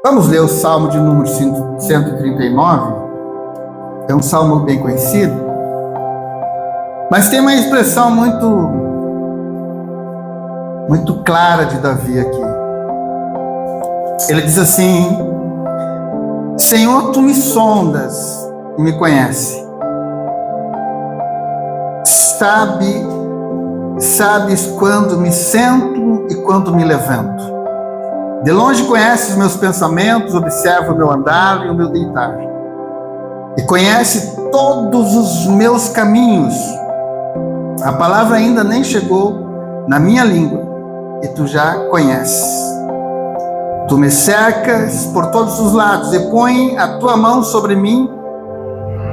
Vamos ler o Salmo de número 139. É um salmo bem conhecido, mas tem uma expressão muito clara de Davi aqui. Ele diz assim: Senhor, tu me sondas e me conhece. Sabes quando me sento e quando me levanto. De longe conheces meus pensamentos, observa o meu andar e o meu deitar. E conhece todos os meus caminhos. A palavra ainda nem chegou na minha língua, e tu já conheces. Tu me cercas por todos os lados e põe a tua mão sobre mim.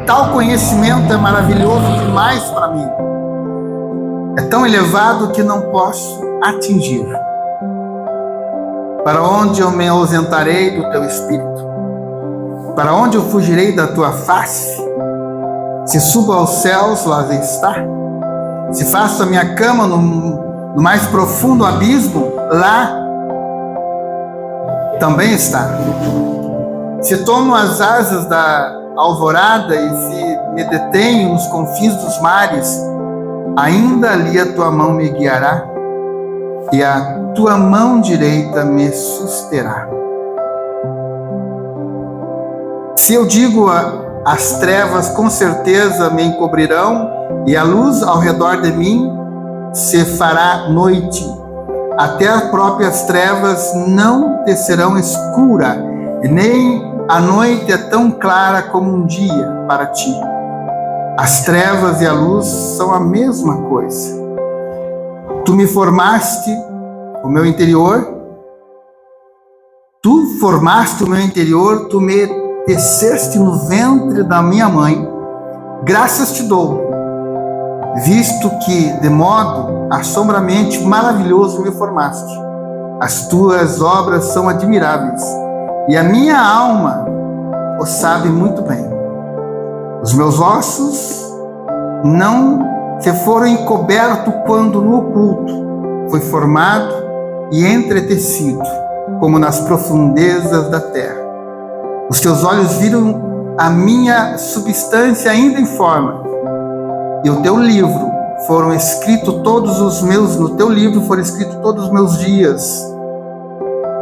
Tal conhecimento é maravilhoso demais para mim. É tão elevado que não posso atingir. Para onde eu me ausentarei do teu espírito? Para onde eu fugirei da tua face? Se subo aos céus, lá está. Se faço a minha cama no mais profundo abismo, lá também está. Se tomo as asas da alvorada e se me detenho nos confins dos mares, ainda ali a tua mão me guiará e a tua mão direita me susterá. Se eu digo as trevas com certeza me encobrirão e a luz ao redor de mim se fará noite, até as próprias trevas não te serão escura, e nem a noite é tão clara como um dia para ti. As trevas e a luz são a mesma coisa. Tu me formaste o meu interior, tu formaste o meu interior, tu me teceste no ventre da minha mãe. Graças te dou, visto que de modo assombramente maravilhoso me formaste. As tuas obras são admiráveis, e a minha alma o sabe muito bem. Os meus ossos não se foram encobertos quando no oculto foi formado e entretecido, como nas profundezas da terra. Os teus olhos viram a minha substância ainda em forma, e o teu livro foram escritos todos os meus, no teu livro foram escritos todos os meus dias,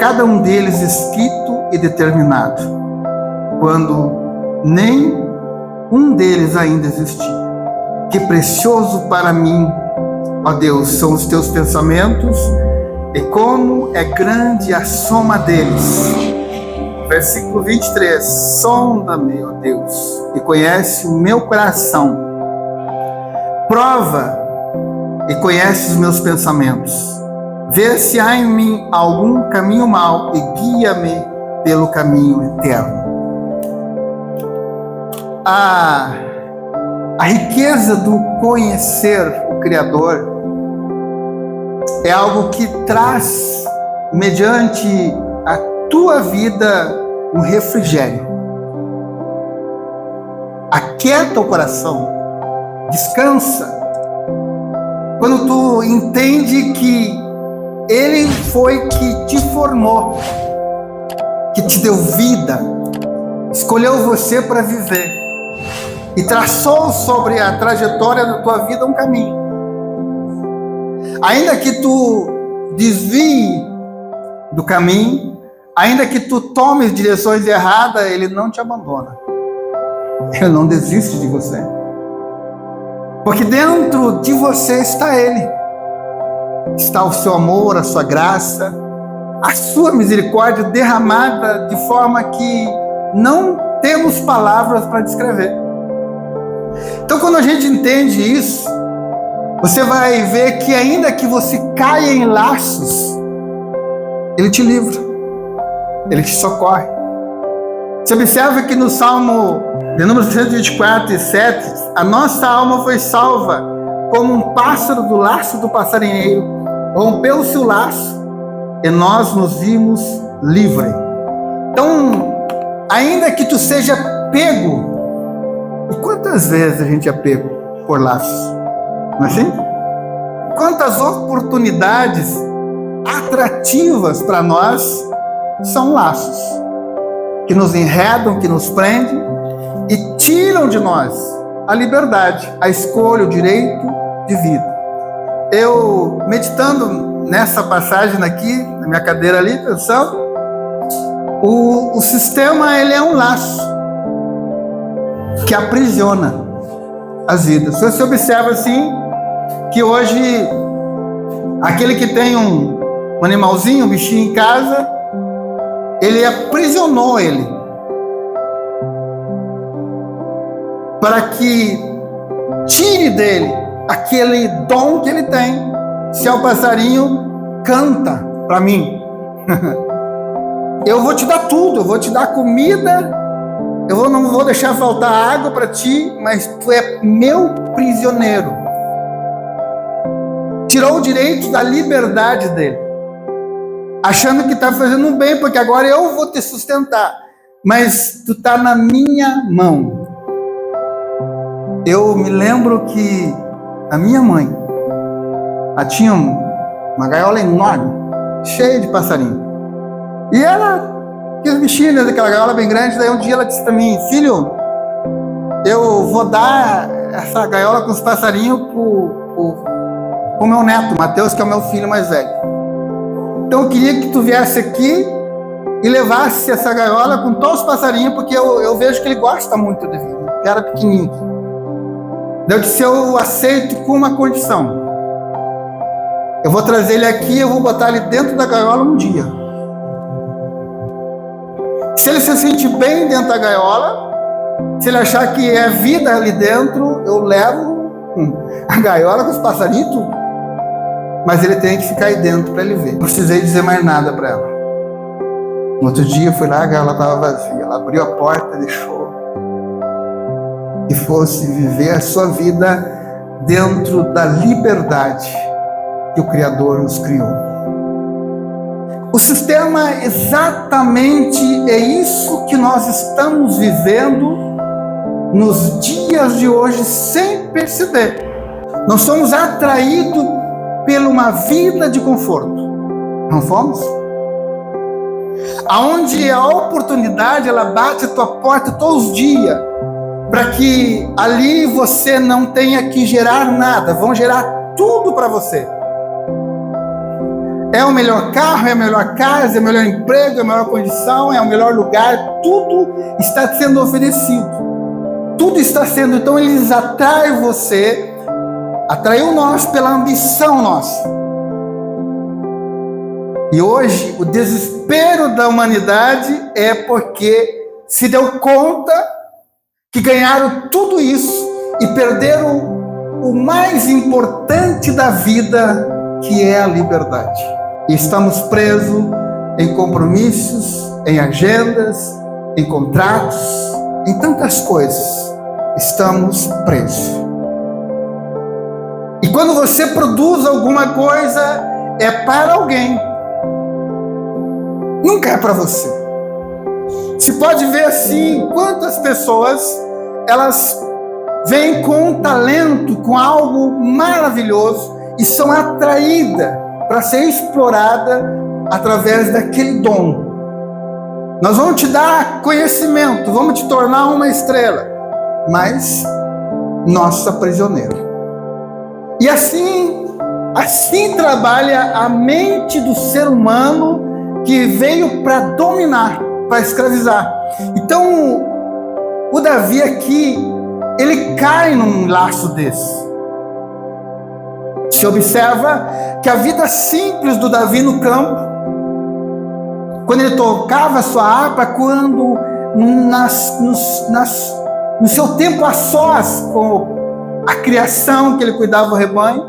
cada um deles escrito e determinado, quando nem um deles ainda existia. Que precioso para mim, ó Deus, são os teus pensamentos, e como é grande a soma deles. Versículo 23. Sonda-me, ó Deus, e conhece o meu coração. Prova e conhece os meus pensamentos. Vê se há em mim algum caminho mau e guia-me pelo caminho eterno. A riqueza do conhecer o Criador é algo que traz, mediante a tua vida, um refrigério. Aquieta o coração, descansa. Quando tu entende que Ele foi que te formou, que te deu vida, escolheu você para viver e traçou sobre a trajetória da tua vida um caminho. Ainda que tu desvie do caminho, ainda que tu tomes direções erradas, Ele não te abandona. Ele não desiste de você. Porque dentro de você está Ele. Está o seu amor, a sua graça, a sua misericórdia derramada de forma que não temos palavras para descrever. Então, quando a gente entende isso, você vai ver que ainda que você caia em laços, Ele te livra, Ele te socorre. Você observa que no Salmo de número 124, 7, a nossa alma foi salva como um pássaro do laço do passarinheiro. Rompeu-se o laço e nós nos vimos livres. Então, ainda que tu seja pego, e quantas vezes a gente é pego por laços? Não é assim? Quantas oportunidades atrativas para nós são laços. que nos enredam, que nos prendem e tiram de nós a liberdade, a escolha, o direito de vida. Eu, meditando nessa passagem aqui, na minha cadeira ali, pensando, o sistema, ele é um laço que aprisiona as vidas. Você observa assim, que hoje, aquele que tem um animalzinho, um bichinho em casa, ele aprisionou ele, para que tire dele aquele dom que ele tem. Se é o passarinho, canta para mim. Eu vou te dar tudo, eu vou te dar comida, não vou deixar faltar água para ti, mas tu é meu prisioneiro. Tirou o direito da liberdade dele, achando que está fazendo um bem, porque agora eu vou te sustentar, mas tu está na minha mão. Eu me lembro que a minha mãe, ela tinha uma gaiola enorme, cheia de passarinho. E ela, aqueles bichinhos daquela gaiola bem grande, daí um dia ela disse para mim: filho, eu vou dar essa gaiola com os passarinhos pro meu neto, Mateus, que é o meu filho mais velho. Então eu queria que tu viesse aqui e levasse essa gaiola com todos os passarinhos, porque eu vejo que ele gosta muito de vida, que era pequenininho. Eu disse: eu aceito com uma condição. Eu vou trazer ele aqui, eu vou botar ele dentro da gaiola um dia. Se ele se sentir bem dentro da gaiola, se ele achar que é vida ali dentro, eu levo a gaiola com os passarinhos e tudo. Mas ele tem que ficar aí dentro para ele ver. Não precisei dizer mais nada para ela. No outro dia eu fui lá, a gaiola estava vazia. Ela abriu a porta, deixou que fosse viver a sua vida dentro da liberdade que o Criador nos criou. O sistema exatamente é isso que nós estamos vivendo nos dias de hoje sem perceber. Nós somos atraídos por uma vida de conforto. Não fomos? Aonde a oportunidade, ela bate a tua porta todos os dias, para que ali você não tenha que gerar nada, vão gerar tudo para você. É o melhor carro, é a melhor casa, é o melhor emprego, é a melhor condição, é o melhor lugar, tudo está sendo oferecido. Tudo está sendo, então eles atraem você, atraiu nós pela ambição nossa. E hoje o desespero da humanidade é porque se deu conta que ganharam tudo isso e perderam o mais importante da vida, que é a liberdade. E estamos presos em compromissos, em agendas, em contratos, em tantas coisas. Estamos presos. E quando você produz alguma coisa, é para alguém. Nunca é para você. Se pode ver assim, quantas pessoas, elas vêm com um talento, com algo maravilhoso, e são atraídas para ser explorada através daquele dom. Nós vamos te dar conhecimento, vamos te tornar uma estrela, mas nossa prisioneira. E assim trabalha a mente do ser humano, que veio para dominar, para escravizar. Então, o Davi aqui, ele cai num laço desse. Se observa que a vida simples do Davi no campo, quando ele tocava a sua harpa, quando no seu tempo a sós, com a criação que ele cuidava do rebanho,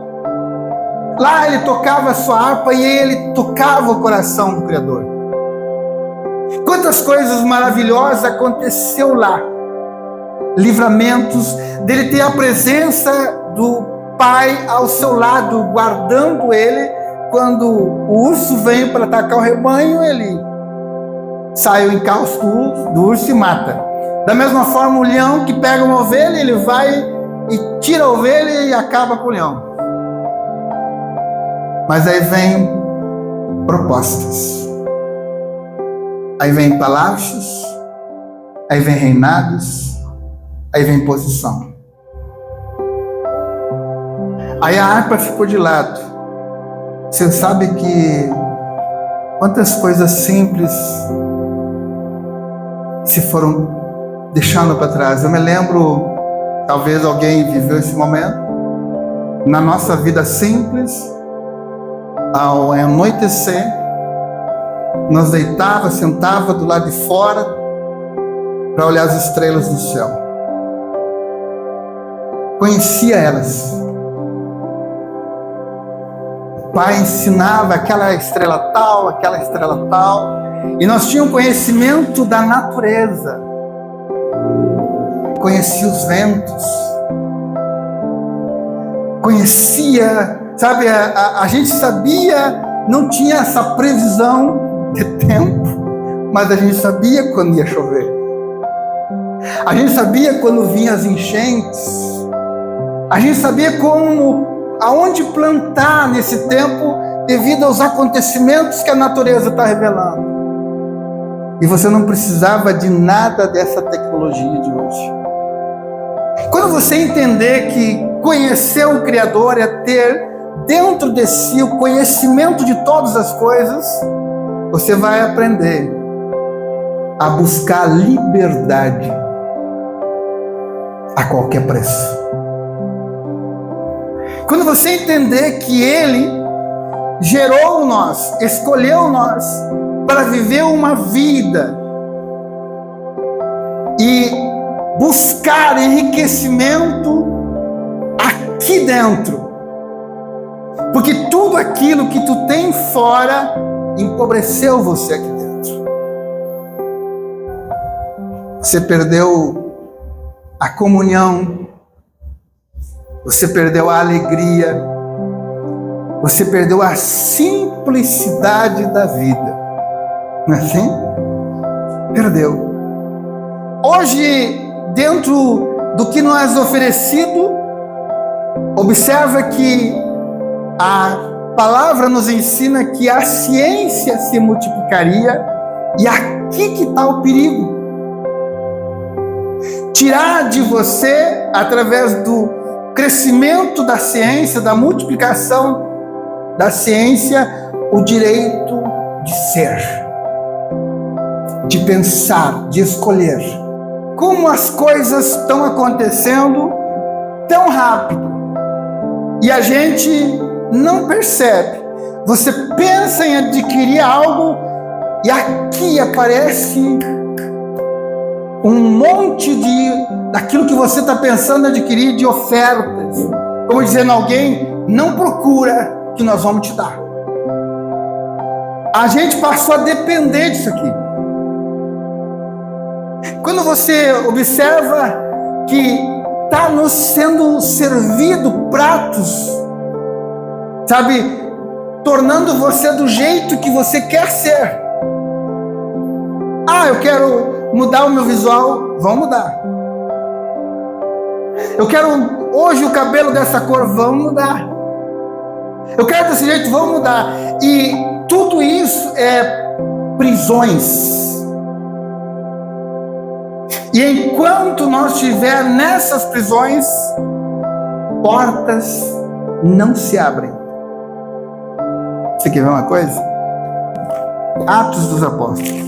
lá ele tocava a sua harpa e ele tocava o coração do Criador. Quantas coisas maravilhosas aconteceu lá. Livramentos, dele ter a presença do Pai ao seu lado, guardando ele. Quando o urso vem para atacar o rebanho, ele sai o encalço do urso e mata. Da mesma forma, o leão que pega uma ovelha, ele vai e tira a ovelha e acaba com o leão. Mas aí vem propostas, aí vem palácios, aí vem reinados, aí vem posição. Aí a harpa ficou de lado. Você sabe que quantas coisas simples se foram deixando para trás. Eu me lembro, talvez alguém viveu esse momento, na nossa vida simples, ao anoitecer, nós deitava, sentava do lado de fora para olhar as estrelas do céu. Conhecia elas. O pai ensinava aquela estrela tal, e nós tínhamos conhecimento da natureza. Conhecia os ventos. Conhecia, sabe, a gente sabia, não tinha essa previsão de tempo, mas a gente sabia quando ia chover. A gente sabia quando vinham as enchentes. A gente sabia aonde plantar nesse tempo, devido aos acontecimentos que a natureza está revelando. E você não precisava de nada dessa tecnologia de hoje. Quando você entender que conhecer o Criador é ter dentro de si o conhecimento de todas as coisas, você vai aprender a buscar liberdade a qualquer preço. Quando você entender que Ele gerou nós, escolheu nós para viver uma vida e buscar enriquecimento aqui dentro, porque tudo aquilo que tu tem fora empobreceu você aqui dentro. Você perdeu a comunhão, você perdeu a alegria, você perdeu a simplicidade da vida. Não é assim? Perdeu. Hoje, dentro do que nos é oferecido, observa que a palavra nos ensina que a ciência se multiplicaria, e aqui que está o perigo. Tirar de você, através do crescimento da ciência, da multiplicação da ciência, o direito de ser, de pensar, de escolher. Como as coisas estão acontecendo tão rápido e a gente não percebe. Você pensa em adquirir algo e aqui aparece um monte daquilo que você está pensando em adquirir, de ofertas, como dizendo alguém, não procura que nós vamos te dar. A gente passou a depender disso aqui. Quando você observa que está nos sendo servido pratos, sabe, tornando você do jeito que você quer ser. Eu quero mudar o meu visual, vamos mudar. Eu quero hoje o cabelo dessa cor, vamos mudar. Eu quero desse jeito, vamos mudar. E tudo isso é prisões. E enquanto nós estiver nessas prisões, portas não se abrem. Você quer ver uma coisa? Atos dos Apóstolos,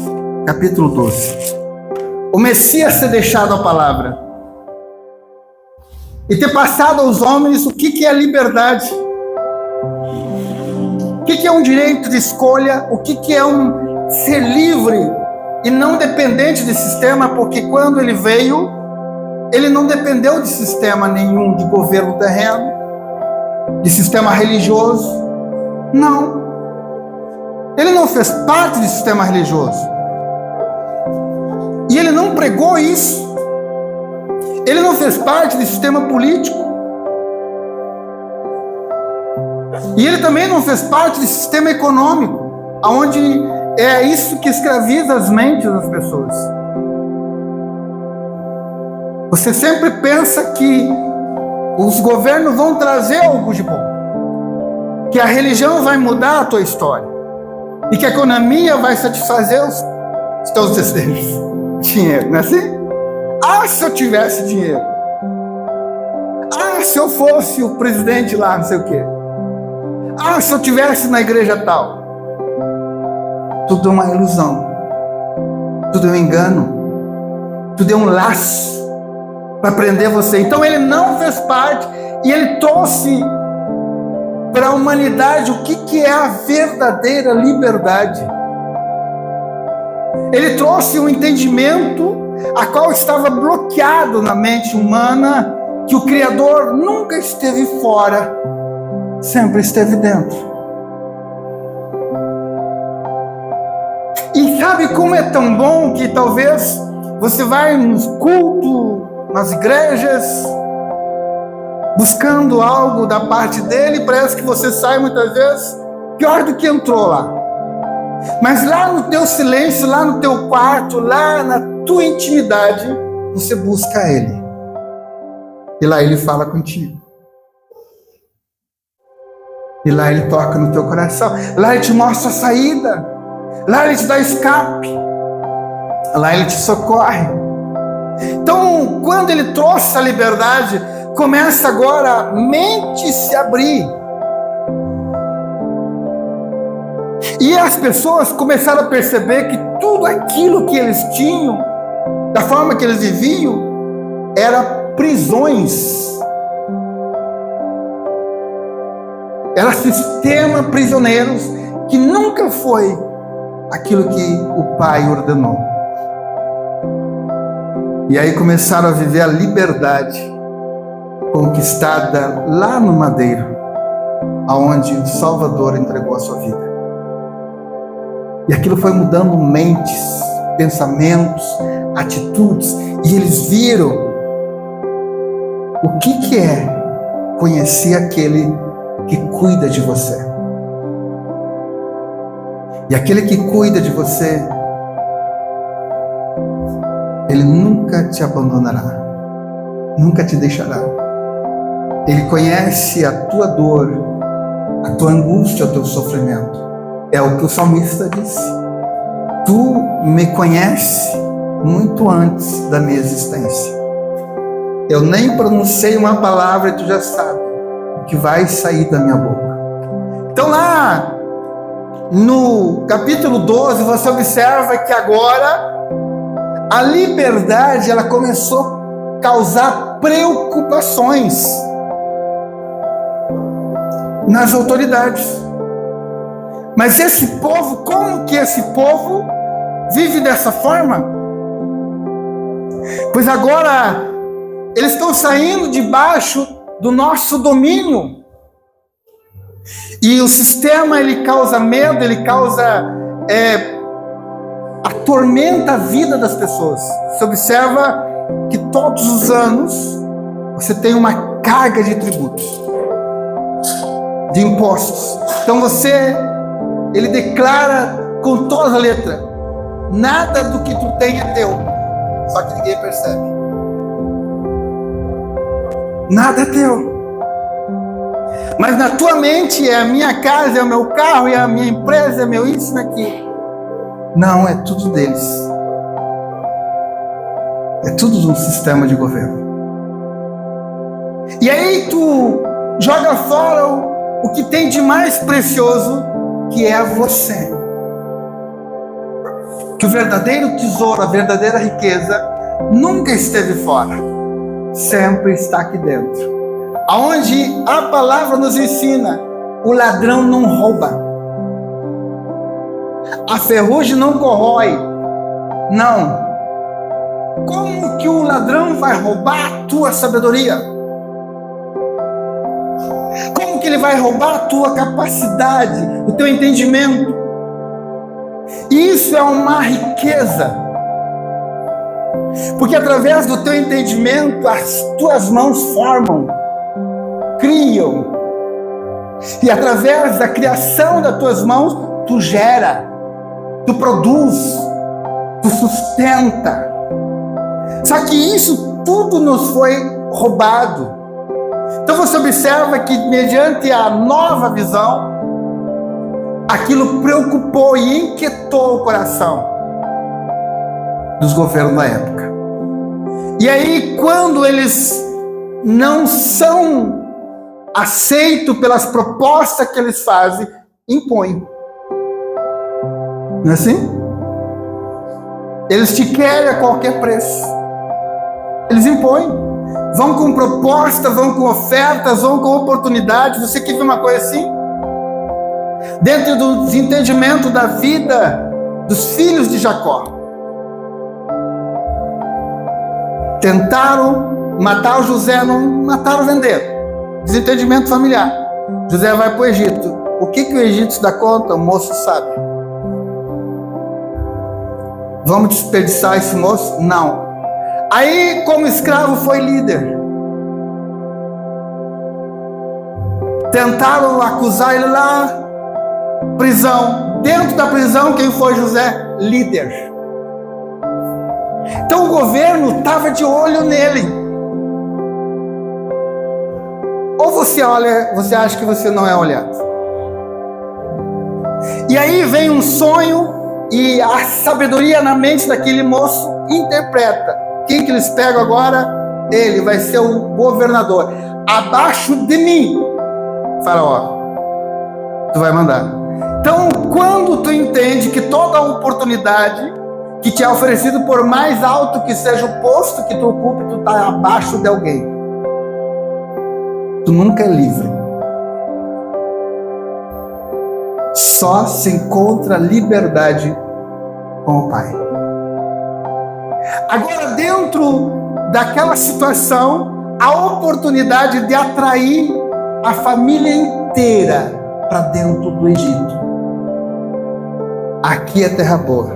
capítulo 12. O Messias ter deixado a palavra e ter passado aos homens o que é liberdade, o que é um direito de escolha, o que é um ser livre e não dependente de sistema, porque quando ele veio, ele não dependeu de sistema nenhum, de governo terreno, de sistema religioso. Não. Ele não fez parte de sistema religioso. E ele não pregou isso. Ele não fez parte do sistema político. E ele também não fez parte do sistema econômico, onde é isso que escraviza as mentes das pessoas. Você sempre pensa que os governos vão trazer algo de bom, que a religião vai mudar a tua história e que a economia vai satisfazer os teus desejos. dinheiro, não é assim? Ah, se eu tivesse dinheiro. Ah, se eu fosse o presidente lá, não sei o quê. Ah, se eu tivesse na igreja tal. Tudo é uma ilusão. Tudo é um engano. Tudo é um laço para prender você. Então ele não fez parte e ele trouxe para a humanidade o que é a verdadeira liberdade. Ele trouxe um entendimento a qual estava bloqueado na mente humana, que o Criador nunca esteve fora, sempre esteve dentro. E sabe como é tão bom que talvez você vai nos cultos, nas igrejas, buscando algo da parte dele, parece que você sai muitas vezes pior do que entrou lá. Mas lá no teu silêncio, lá no teu quarto, lá na tua intimidade, você busca ele. E lá ele fala contigo. E lá ele toca no teu coração. Lá ele te mostra a saída. Lá ele te dá escape. Lá ele te socorre. Então, quando ele trouxe a liberdade, começa agora a mente se abrir. E as pessoas começaram a perceber que tudo aquilo que eles tinham, da forma que eles viviam, era prisões. Era sistema prisioneiros que nunca foi aquilo que o Pai ordenou. E aí começaram a viver a liberdade conquistada lá no madeiro, aonde o Salvador entregou a sua vida. E aquilo foi mudando mentes, pensamentos, atitudes. E eles viram o que é conhecer aquele que cuida de você. E aquele que cuida de você, ele nunca te abandonará, nunca te deixará. Ele conhece a tua dor, a tua angústia, o teu sofrimento. É o que o salmista disse. Tu me conheces muito antes da minha existência. Eu nem pronunciei uma palavra e tu já sabe o que vai sair da minha boca. Então lá no capítulo 12 você observa que agora a liberdade ela começou a causar preocupações nas autoridades. Mas esse povo, como que esse povo vive dessa forma? Pois agora eles estão saindo debaixo do nosso domínio. E o sistema ele causa medo, ele atormenta a vida das pessoas. Você observa que todos os anos você tem uma carga de tributos, de impostos. Então ele declara com toda a letra: nada do que tu tem é teu. Só que ninguém percebe. Nada é teu. Mas na tua mente é a minha casa, é o meu carro, é a minha empresa, é meu isso, aqui. Não, é tudo deles. É tudo de um sistema de governo. E aí tu joga fora o que tem de mais precioso, que é você. Que o verdadeiro tesouro, a verdadeira riqueza, nunca esteve fora. Sempre está aqui dentro. Aonde a palavra nos ensina, o ladrão não rouba. A ferrugem não corrói. Não. Como que o ladrão vai roubar a tua sabedoria? Como que ele vai roubar a tua capacidade, o teu entendimento? Isso é uma riqueza. Porque através do teu entendimento, as tuas mãos formam, criam. E através da criação das tuas mãos, tu gera, tu produz, tu sustenta. Só que isso tudo nos foi roubado. Então você observa que mediante a nova visão, aquilo preocupou e inquietou o coração. dos governos da época. E aí, quando eles não são aceitos pelas propostas que eles fazem, impõem. Não é assim? Eles te querem a qualquer preço. Eles impõem. Vão com propostas, vão com ofertas, vão com oportunidades. Você quer ver uma coisa assim? Dentro do desentendimento da vida dos filhos de Jacó, tentaram matar o José, não mataram, venderam. Desentendimento familiar. José vai para o Egito. O que o Egito se dá conta? O moço sabe. Vamos desperdiçar esse moço? Não. Aí, como escravo, foi líder. Tentaram acusar ele lá, prisão. Dentro da prisão, quem foi José? Líder. Então o governo estava de olho nele. Ou você olha, você acha que você não é olhado. E aí vem um sonho e a sabedoria na mente daquele moço interpreta. Quem que eles pegam agora? Ele vai ser o governador. Abaixo de mim, Faraó, tu vai mandar. Então, quando tu entende que toda oportunidade que te é oferecido, por mais alto que seja o posto que tu ocupe, tu está abaixo de alguém. Tu nunca é livre. Só se encontra liberdade com o Pai. Agora, dentro daquela situação, a oportunidade de atrair a família inteira para dentro do Egito. Aqui é terra boa.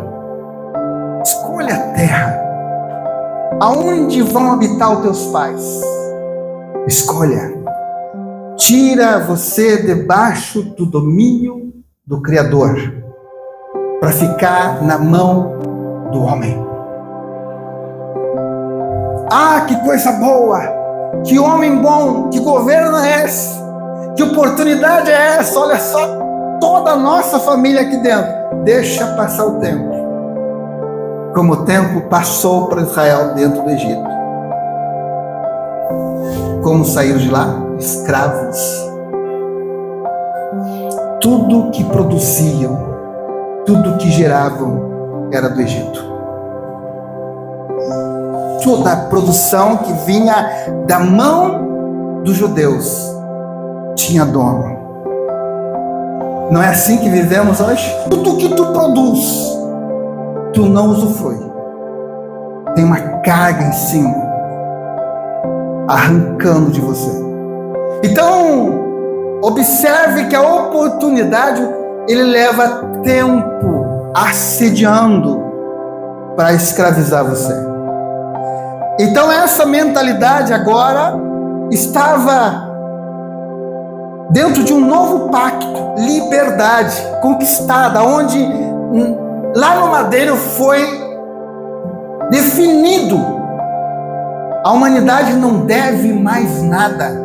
Escolha a terra. Aonde vão habitar os teus pais? Escolha. Tira você debaixo do domínio do Criador para ficar na mão do homem. Ah, que coisa boa! Que homem bom! Que governo é esse? Que oportunidade é essa? Olha só, toda a nossa família aqui dentro. Deixa passar o tempo. Como o tempo passou para Israel dentro do Egito. Como saíram de lá? Escravos. Tudo que produziam, tudo que geravam era do Egito. Toda a produção que vinha da mão dos judeus tinha dono. Não é assim que vivemos hoje? Tudo que tu produz, tu não usufrui. Tem uma carga em cima, arrancando de você. Então, observe que a oportunidade, ele leva tempo assediando para escravizar você. Então, essa mentalidade agora estava dentro de um novo pacto, liberdade conquistada, onde lá no madeiro foi definido: a humanidade não deve mais nada.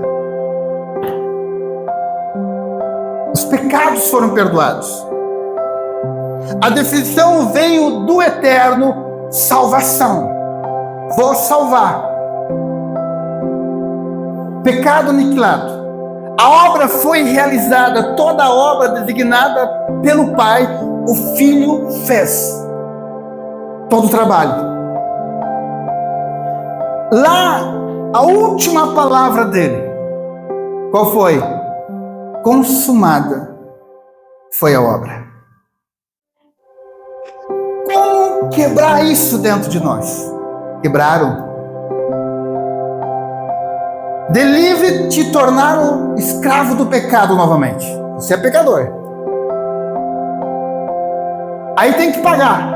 Os pecados foram perdoados. A definição veio do eterno: salvação. Vou salvar. Pecado aniquilado. A obra foi realizada, toda a obra designada pelo Pai, o Filho fez todo o trabalho. Lá, a última palavra dele, qual foi? Consumada foi a obra. Como quebrar isso dentro de nós? Quebraram. De livre te tornaram escravo do pecado novamente. Você é pecador. Aí tem que pagar.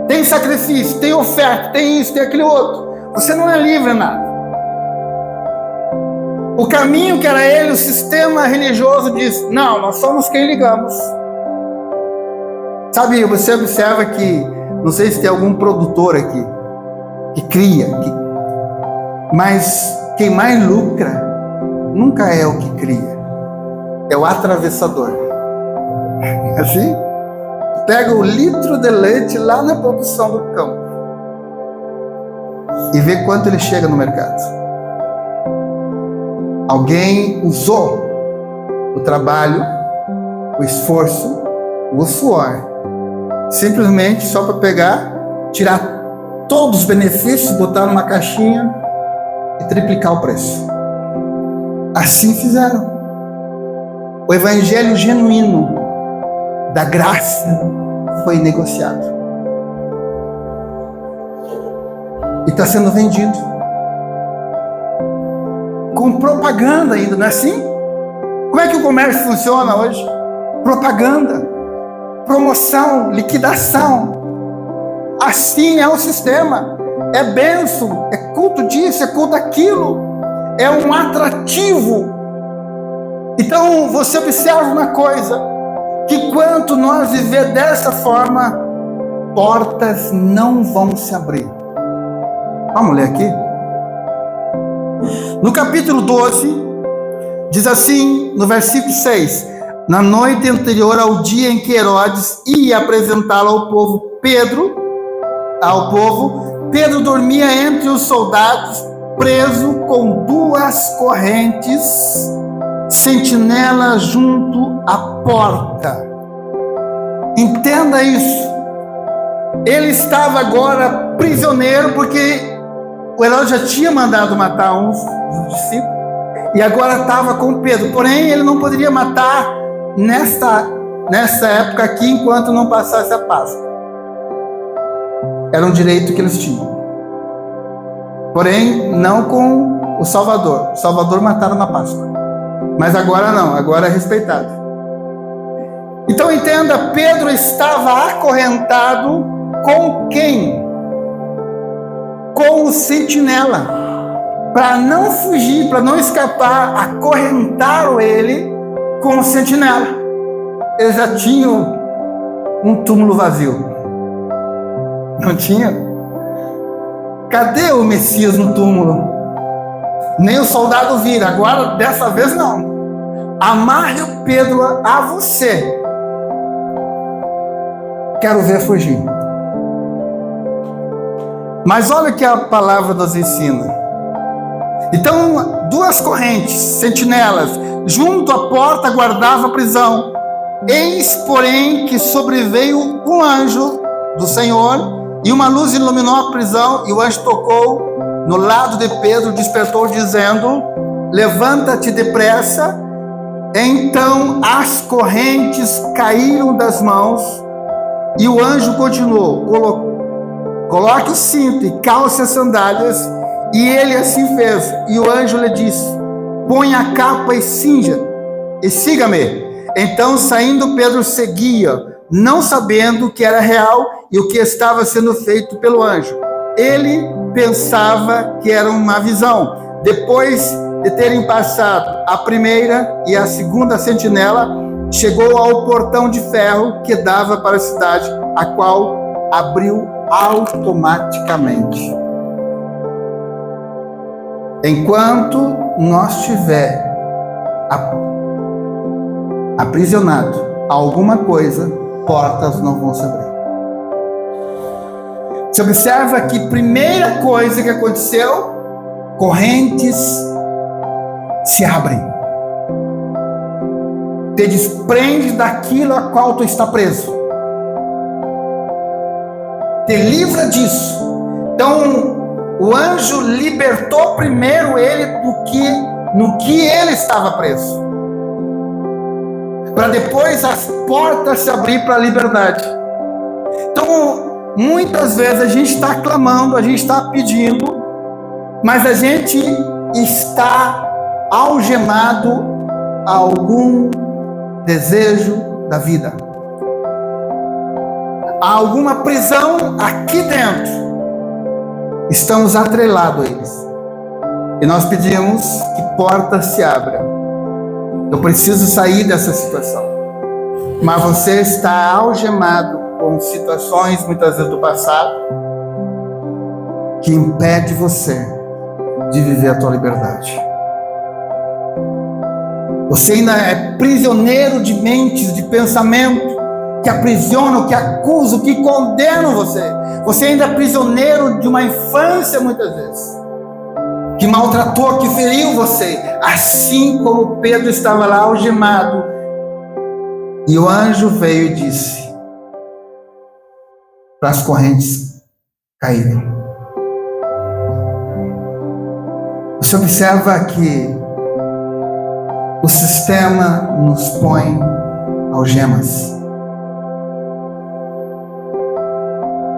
Tem sacrifício, tem oferta, tem isso, tem aquele outro. Você não é livre nada. O caminho que era ele, o sistema religioso diz: não, nós somos quem ligamos. Sabe, você observa que, não sei se tem algum produtor aqui, que cria, mas quem mais lucra nunca é o que cria, é o atravessador. Assim, pega o litro de leite lá na produção do campo, e vê quanto ele chega no mercado. Alguém usou o trabalho, o esforço, o suor, simplesmente só para pegar, tirar todos os benefícios, botar numa caixinha e triplicar o preço. Assim fizeram. O evangelho genuíno da graça foi negociado e está sendo vendido com propaganda ainda, não é assim? Como é que o comércio funciona hoje? Propaganda, promoção, liquidação. Assim é o sistema. É bênção, é culto disso, é culto daquilo, é um atrativo. Então você observa uma coisa, que quanto nós viver dessa forma, portas não vão se abrir. Vamos ler aqui. No capítulo 12, diz assim, no versículo 6: na noite anterior ao dia em que Herodes ia apresentá-lo ao povo, Pedro dormia entre os soldados, preso com 2 correntes, sentinela junto à porta. Entenda isso. Ele estava agora prisioneiro, porque o Herodes já tinha mandado matar uns dos discípulos, e agora estava com Pedro. Porém, ele não poderia matar nessa época aqui, enquanto não passasse a Páscoa. Era um direito que eles tinham. Porém, não com o Salvador. O Salvador mataram na Páscoa. Mas agora não, agora é respeitado. Então entenda, Pedro estava acorrentado com quem? Com o sentinela. Para não fugir, para não escapar, acorrentaram ele com o sentinela. Eles já tinham um túmulo vazio. Não tinha? Cadê o Messias no túmulo? Nem o soldado vira. Agora, dessa vez não. Amarre o Pedro a você. Quero ver fugir. Mas olha o que a palavra nos ensina. Então, 2 correntes, sentinelas, junto à porta guardava a prisão. Eis, porém, que sobreveio um anjo do Senhor, e uma luz iluminou a prisão, e o anjo tocou no lado de Pedro, despertou, dizendo: levanta-te depressa. Então as correntes caíram das mãos, e o anjo continuou: coloque o cinto e calce as sandálias. E ele assim fez. E o anjo lhe disse: põe a capa e cinja, e siga-me. Então, saindo, Pedro seguia, não sabendo que era real e o que estava sendo feito pelo anjo. Ele pensava que era uma visão. Depois de terem passado a primeira e a segunda sentinela, chegou ao portão de ferro que dava para a cidade, a qual abriu automaticamente. Enquanto nós estiver aprisionado a alguma coisa, portas não vão se abrir. Você observa que primeira coisa que aconteceu, correntes se abrem. Te desprende daquilo a qual tu está preso. Te livra disso. Então, o anjo libertou primeiro ele no que ele estava preso, para depois as portas se abrir para a liberdade. Então, muitas vezes a gente está clamando, a gente está pedindo, mas a gente está algemado a algum desejo da vida, a alguma prisão aqui dentro. Estamos atrelados a eles, e nós pedimos que portas se abram. Eu preciso sair dessa situação, mas você está algemado com situações, muitas vezes do passado, que impede você de viver a tua liberdade. Você ainda é prisioneiro de mentes, de pensamento, que aprisionam, que acusam, que condenam você. Você ainda é prisioneiro de uma infância, muitas vezes, que maltratou, que feriu você, assim como Pedro estava lá algemado, e o anjo veio e disse para as correntes caírem. Você observa que o sistema nos põe algemas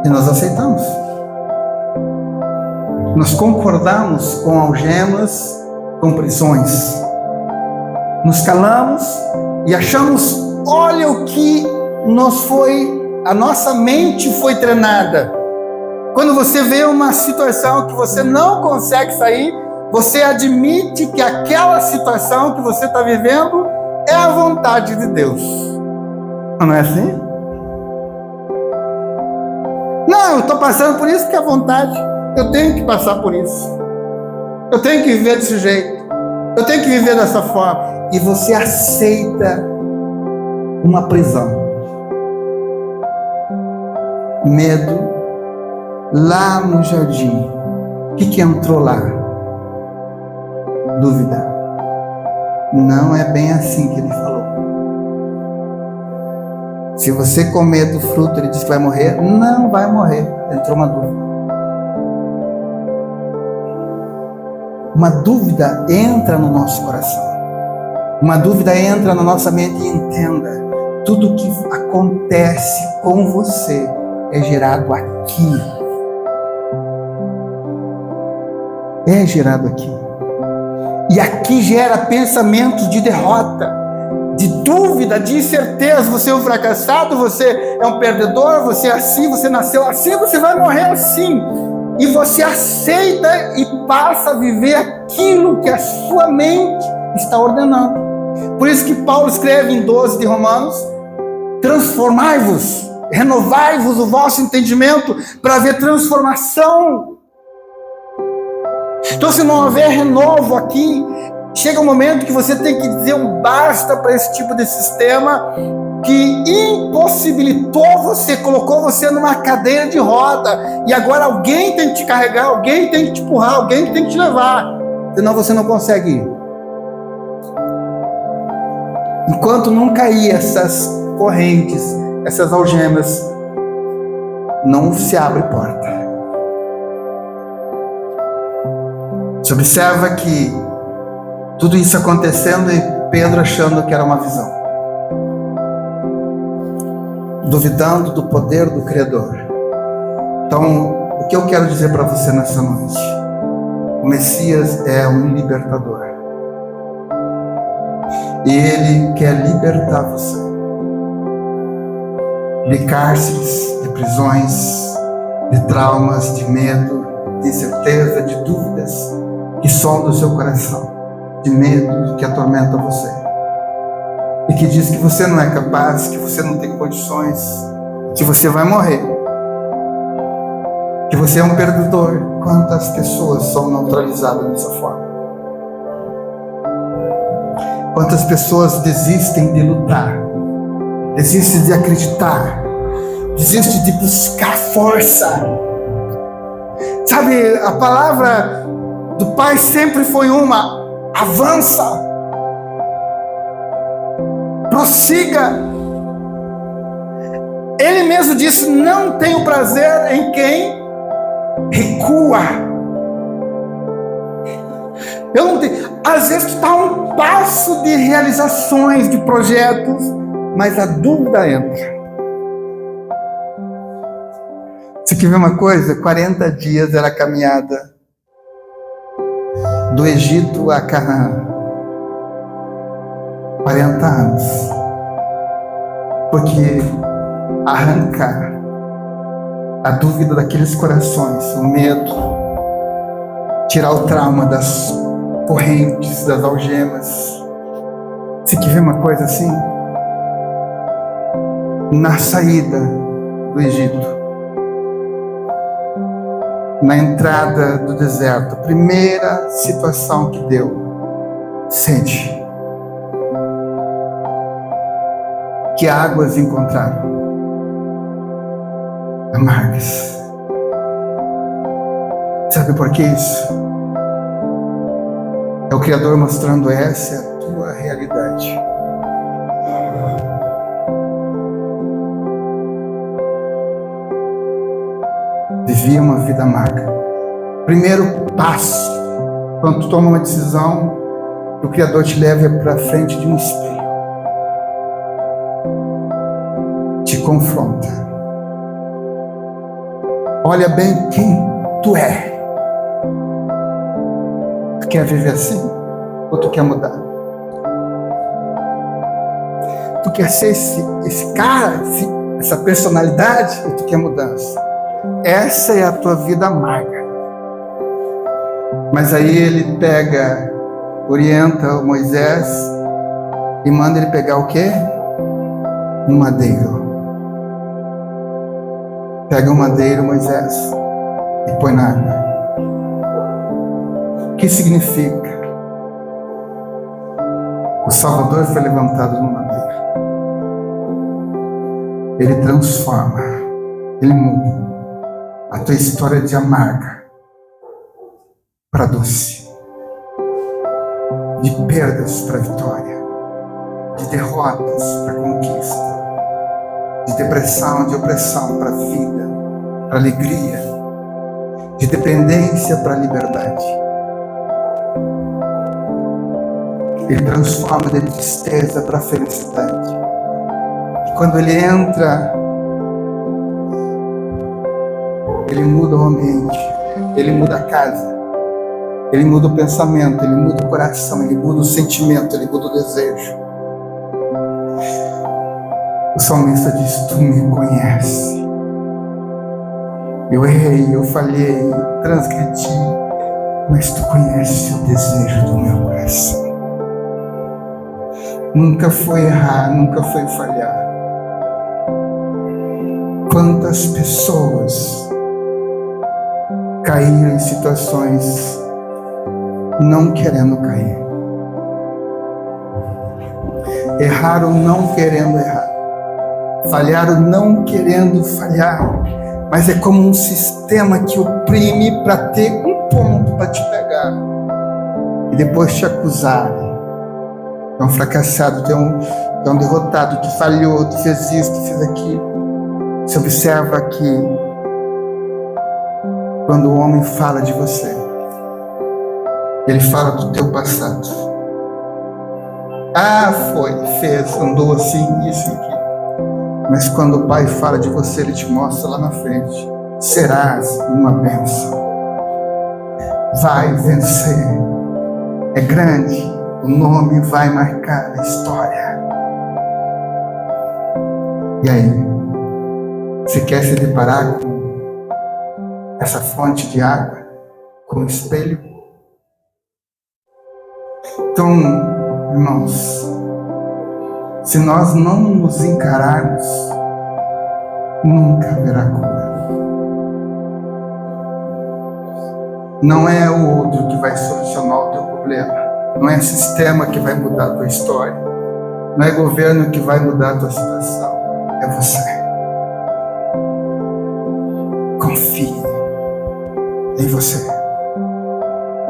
e nós aceitamos. Nós concordamos com algemas, com prisões. Nos calamos e achamos, olha o que a nossa mente foi treinada. Quando você vê uma situação que você não consegue sair, você admite que aquela situação que você está vivendo é a vontade de Deus. Não é assim? Não, eu estou passando por isso porque é vontade. Eu tenho que passar por isso. Eu tenho que viver desse jeito. Eu tenho que viver dessa forma. E você aceita uma prisão. Medo. Lá no jardim. O que entrou lá? Dúvida. Não é bem assim que ele falou. Se você comer do fruto, ele diz que vai morrer. Não vai morrer. Entrou uma dúvida. Uma dúvida entra no nosso coração. Uma dúvida entra na nossa mente e entenda. Tudo que acontece com você é gerado aqui. É gerado aqui. E aqui gera pensamentos de derrota, de dúvida, de incerteza. Você é um fracassado, você é um perdedor, você é assim, você nasceu assim, você vai morrer assim. E você aceita e passa a viver aquilo que a sua mente está ordenando. Por isso que Paulo escreve em 12 de Romanos: transformai-vos, renovai-vos o vosso entendimento para ver transformação. Então, se não houver renovo aqui, chega um momento que você tem que dizer um basta para esse tipo de sistema que impossibilitou você, colocou você numa cadeira de roda, e agora alguém tem que te carregar, alguém tem que te empurrar, alguém tem que te levar, senão você não consegue ir. Enquanto não cair essas correntes, essas algemas, não se abre porta. Você observa que tudo isso acontecendo e Pedro achando que era uma visão, duvidando do poder do Criador. Então, o que eu quero dizer para você nessa noite? O Messias é um libertador. E Ele quer libertar você de cárceres, de prisões, de traumas, de medo, de incerteza, de dúvidas que sondam o seu coração, de medo que atormenta você. E que diz que você não é capaz, que você não tem condições, que você vai morrer, que você é um perdedor. Quantas pessoas são neutralizadas dessa forma? Quantas pessoas desistem de lutar, desistem de acreditar, desistem de buscar força? Sabe, a palavra do Pai sempre foi uma: avança, prossiga. Ele mesmo disse: não tenho prazer em quem recua. Eu não tenho. Às vezes tu está a um passo de realizações, de projetos, mas a dúvida entra. Você quer ver uma coisa? 40 dias era a caminhada do Egito a Canaã. 40 anos. Porque arrancar a dúvida daqueles corações, o medo, tirar o trauma das correntes, das algemas. Você quer ver uma coisa assim? Na saída do Egito, na entrada do deserto, a primeira situação que deu: sede. Que águas encontraram? amargas. Sabe por que isso? É o Criador mostrando: essa é a tua realidade. Vivia uma vida amarga. Primeiro passo, quando tu toma uma decisão, o Criador te leva para frente de um espelho. Te confronta. Olha bem quem tu é. Tu quer viver assim? Ou tu quer mudar? Tu quer ser esse cara, essa personalidade? Ou tu quer mudança? Essa é a tua vida amarga. Mas aí ele orienta o Moisés e manda ele pegar o quê? Um madeiro. Pega um madeiro, Moisés, e põe na água. O que significa? O Salvador foi levantado no madeiro. Ele transforma, ele muda a tua história de amarga para doce, de perdas para vitória, de derrotas para conquista, de depressão, de opressão para vida, para alegria, de dependência para liberdade. Ele transforma de tristeza para felicidade. E quando ele entra, ele muda o ambiente, ele muda a casa, ele muda o pensamento, ele muda o coração, ele muda o sentimento, ele muda o desejo. O salmista diz: tu me conheces. Eu errei, eu falhei, eu transgredi, mas tu conheces o desejo do meu coração. Nunca foi errar, nunca foi falhar. Quantas pessoas caíram em situações não querendo cair. Erraram não querendo errar. Falharam não querendo falhar. Mas é como um sistema que oprime para ter um ponto para te pegar. E depois te acusar. Tu é um fracassado, tu é um derrotado, tu falhou, tu fez isso, tu fez aquilo. Você observa que quando o homem fala de você, ele fala do teu passado. Ah, fez, andou assim, isso e aquilo. Mas quando o Pai fala de você, ele te mostra lá na frente: serás uma bênção. Vai vencer. É grande. O nome vai marcar a história. E aí? Você quer se deparar com essa fonte de água? Com o espelho? Então, irmãos, se nós não nos encararmos, nunca haverá cura. Não é o outro que vai solucionar o teu problema. Não é sistema que vai mudar a tua história. Não é governo que vai mudar a tua situação. É você. Confie em você.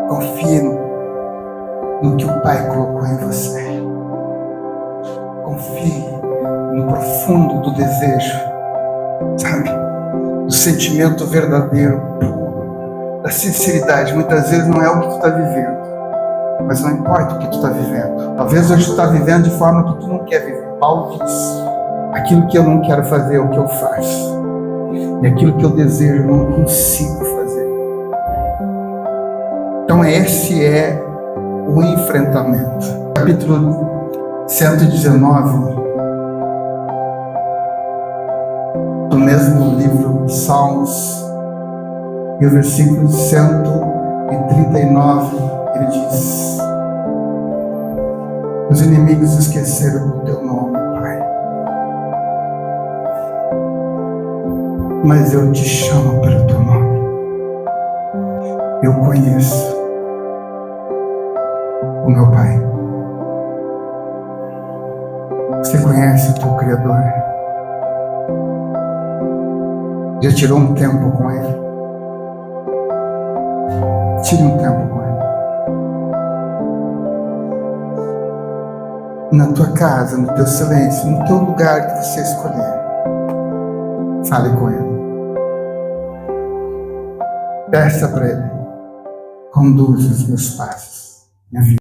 Confie no que o Pai colocou em você. Confie no profundo do desejo, sabe? Do sentimento verdadeiro, puro, da sinceridade. Muitas vezes não é o que tu está vivendo, mas não importa o que tu está vivendo. Talvez hoje tu está vivendo de forma que tu não quer viver. Paulo diz: aquilo que eu não quero fazer é o que eu faço, e aquilo que eu desejo eu não consigo fazer. Então esse é o enfrentamento. Capítulo 119 do mesmo livro de Salmos, e o versículo 139, ele diz: os inimigos esqueceram do teu nome, Pai, mas eu te chamo pelo teu nome. Eu conheço o meu Pai. Você conhece o teu Criador. Já tirou um tempo com Ele? Tire um tempo com Ele. Na tua casa, no teu silêncio, no teu lugar que você escolher. Fale com Ele. Peça para Ele. Conduz os meus passos. Minha vida.